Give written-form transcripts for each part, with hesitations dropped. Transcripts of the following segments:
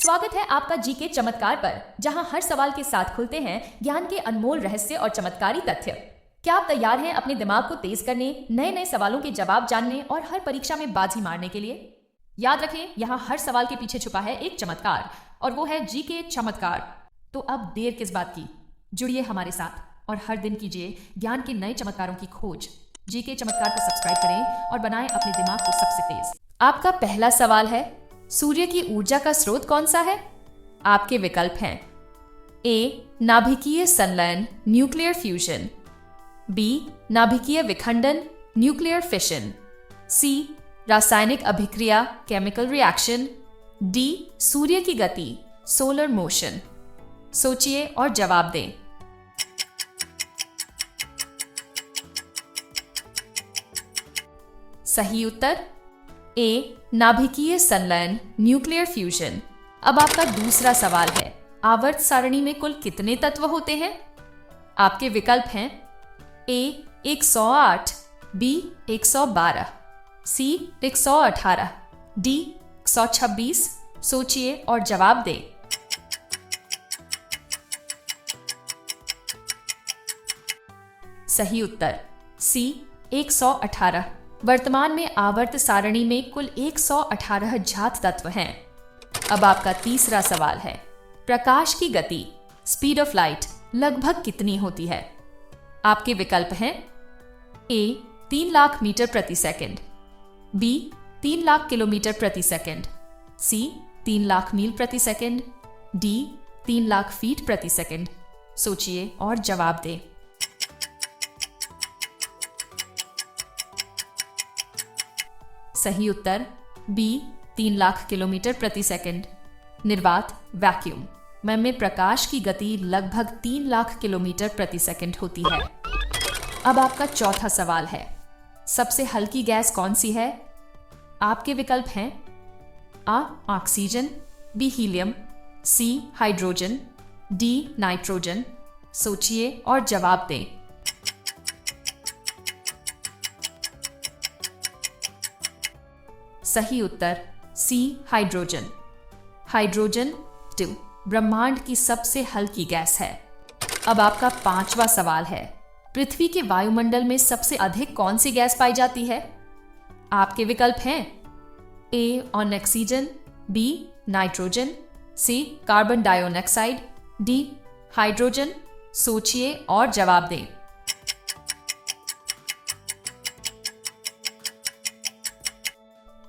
स्वागत है आपका जीके चमत्कार पर, जहां हर सवाल के साथ खुलते हैं ज्ञान के अनमोल रहस्य और चमत्कारी तथ्य। क्या आप तैयार हैं अपने दिमाग को तेज करने, नए नए सवालों के जवाब जानने और हर परीक्षा में बाजी मारने के लिए? याद रखें, यहाँ हर सवाल के पीछे छुपा है एक चमत्कार, और वो है जीके चमत्कार। तो अब देर किस बात की, जुड़िए हमारे साथ और हर दिन कीजिए ज्ञान के नए चमत्कारों की खोज। जीके चमत्कार को सब्सक्राइब करें और बनाएं अपने दिमाग को सबसे तेज। आपका पहला सवाल है, सूर्य की ऊर्जा का स्रोत कौन सा है? आपके विकल्प हैं ए. नाभिकीय संलयन न्यूक्लियर फ्यूजन, बी. नाभिकीय विखंडन न्यूक्लियर फिशन, सी. रासायनिक अभिक्रिया केमिकल रिएक्शन, डी. सूर्य की गति सोलर मोशन। सोचिए और जवाब दें। सही उत्तर ए. नाभिकीय संलयन न्यूक्लियर फ्यूजन। अब आपका दूसरा सवाल है, आवर्त सारणी में कुल कितने तत्व होते हैं? आपके विकल्प हैं ए. 108, बी. 112, सी. 118, डी. 126। सोचिए और जवाब दें। सही उत्तर सी. 118। वर्तमान में आवर्त सारणी में कुल 118 जात तत्व हैं। अब आपका तीसरा सवाल है, प्रकाश की गति स्पीड ऑफ लाइट लगभग कितनी होती है? आपके विकल्प हैं ए. 3 लाख मीटर प्रति सेकंड, बी. 3 लाख किलोमीटर प्रति सेकंड, सी. 3 लाख मील प्रति सेकंड, डी. 3 लाख फीट प्रति सेकंड। सोचिए और जवाब दें। सही उत्तर बी. 3 लाख किलोमीटर प्रति सेकंड। निर्वात वैक्यूम में प्रकाश की गति लगभग 3 लाख किलोमीटर प्रति सेकंड होती है। अब आपका चौथा सवाल है, सबसे हल्की गैस कौन सी है? आपके विकल्प हैं A. Oxygen, B. Helium, C. Hydrogen, D. Nitrogen. सोचिए और जवाब दें। सही उत्तर सी. हाइड्रोजन। हाइड्रोजन 2 ब्रह्मांड की सबसे हल्की गैस है। अब आपका पांचवा सवाल है, पृथ्वी के वायुमंडल में सबसे अधिक कौन सी गैस पाई जाती है? आपके विकल्प हैं A. Oxygen, B. Nitrogen, C. Carbon dioxide, D. Hydrogen. सोचिए और जवाब दें।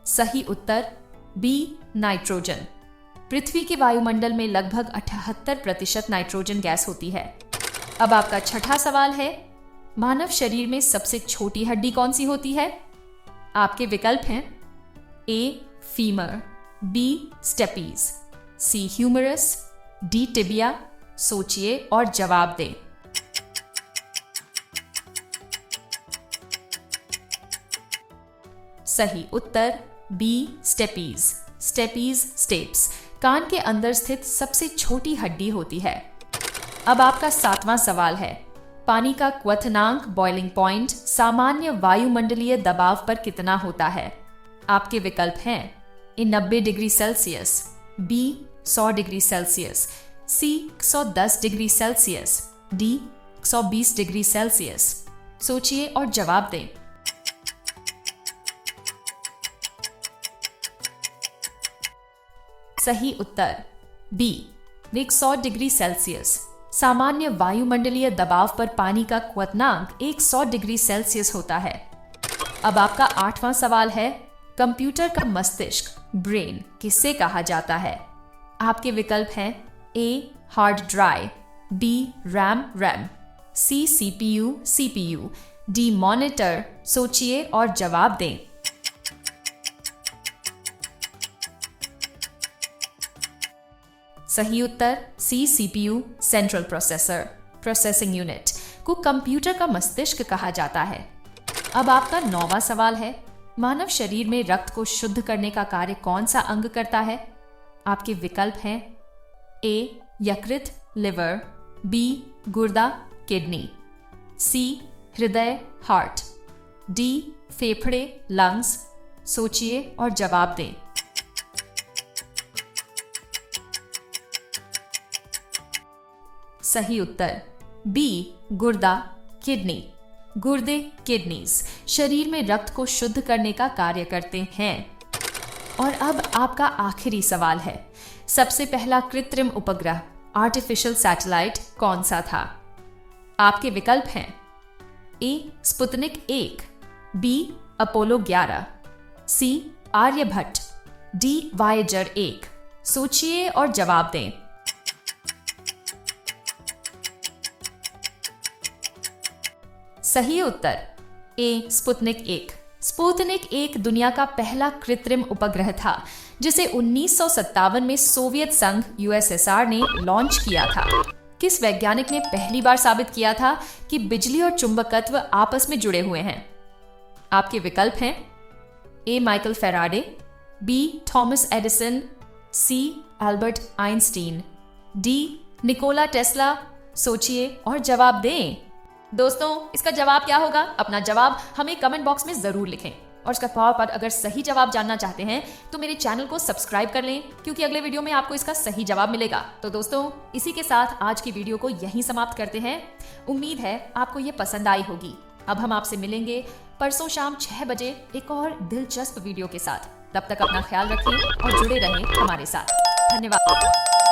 सही उत्तर बी. नाइट्रोजन। पृथ्वी के वायुमंडल में लगभग 78% नाइट्रोजन गैस होती है। अब आपका छठा सवाल है, मानव शरीर में सबसे छोटी हड्डी कौन सी होती है? आपके विकल्प हैं A. Femur, B. Stapes, C. Humerus, D. Tibia. सोचिए और जवाब दें। सही उत्तर बी. स्टेपीज। स्टेपीज स्टेप्स कान के अंदर स्थित सबसे छोटी हड्डी होती है। अब आपका सातवां सवाल है, पानी का क्वथनांक बॉइलिंग पॉइंट सामान्य वायुमंडलीय दबाव पर कितना होता है? आपके विकल्प हैं A. 90 degree Celsius, B. 100 degree Celsius, C. 110 degree Celsius, D. 120 degree Celsius. सोचिए और जवाब दें। सही उत्तर बी. 100 degree Celsius. सामान्य वायुमंडलीय दबाव पर पानी का क्वथनांक 100 डिग्री सेल्सियस होता है। अब आपका आठवां सवाल है, कंप्यूटर का मस्तिष्क ब्रेन किसे कहा जाता है? आपके विकल्प हैं A. Hard drive, B. RAM, C. CPU CPU, D. Monitor. सोचिए और जवाब दें। सही उत्तर C. CPU central processing unit को कंप्यूटर का मस्तिष्क कहा जाता है। अब आपका 9वां सवाल है, मानव शरीर में रक्त को शुद्ध करने का कार्य कौन सा अंग करता है? आपके विकल्प हैं ए. यकृत लिवर, बी. गुर्दा किडनी, सी. हृदय हार्ट, डी. फेफड़े लंग्स। सोचिए और जवाब दें। सही उत्तर बी गुर्दा किडनी। गुर्दे किडनीज शरीर में रक्त को शुद्ध करने का कार्य करते हैं। और अब आपका आखिरी सवाल है, सबसे पहला कृत्रिम उपग्रह आर्टिफिशियल सैटेलाइट कौन सा था? आपके विकल्प हैं ए स्पुतनिक 1, बी अपोलो 11, सी आर्यभट्ट, डी वायेजर 1। सोचिए और जवाब दें। सही उत्तर ए स्पुतनिक 1। स्पुतनिक 1 दुनिया का पहला कृत्रिम उपग्रह था जिसे 1957 में सोवियत संघ यूएसएसआर ने लॉन्च किया था। किस वैज्ञानिक ने पहली बार साबित किया था कि बिजली और चुंबकत्व आपस में जुड़े हुए हैं? आपके विकल्प हैं A Michael Faraday, B Thomas Edison, C Albert Einstein, D Nikola Tesla. सोचिए और जवाब दें। दोस्तों, इसका जवाब क्या होगा? अपना जवाब हमें कमेंट बॉक्स में जरूर लिखें और इसका तौर पर अगर सही जवाब जानना चाहते हैं तो मेरे चैनल को सब्सक्राइब कर लें, क्योंकि अगले वीडियो में आपको इसका सही जवाब मिलेगा। तो दोस्तों, इसी के साथ आज की वीडियो को यहीं समाप्त करते हैं। उम्मीद है आपको ये पसंद आई होगी। अब हम आपसे मिलेंगे परसों शाम 6 बजे एक और दिलचस्प वीडियो के साथ। तब तक अपना ख्याल रखें और जुड़े रहें हमारे साथ। धन्यवाद।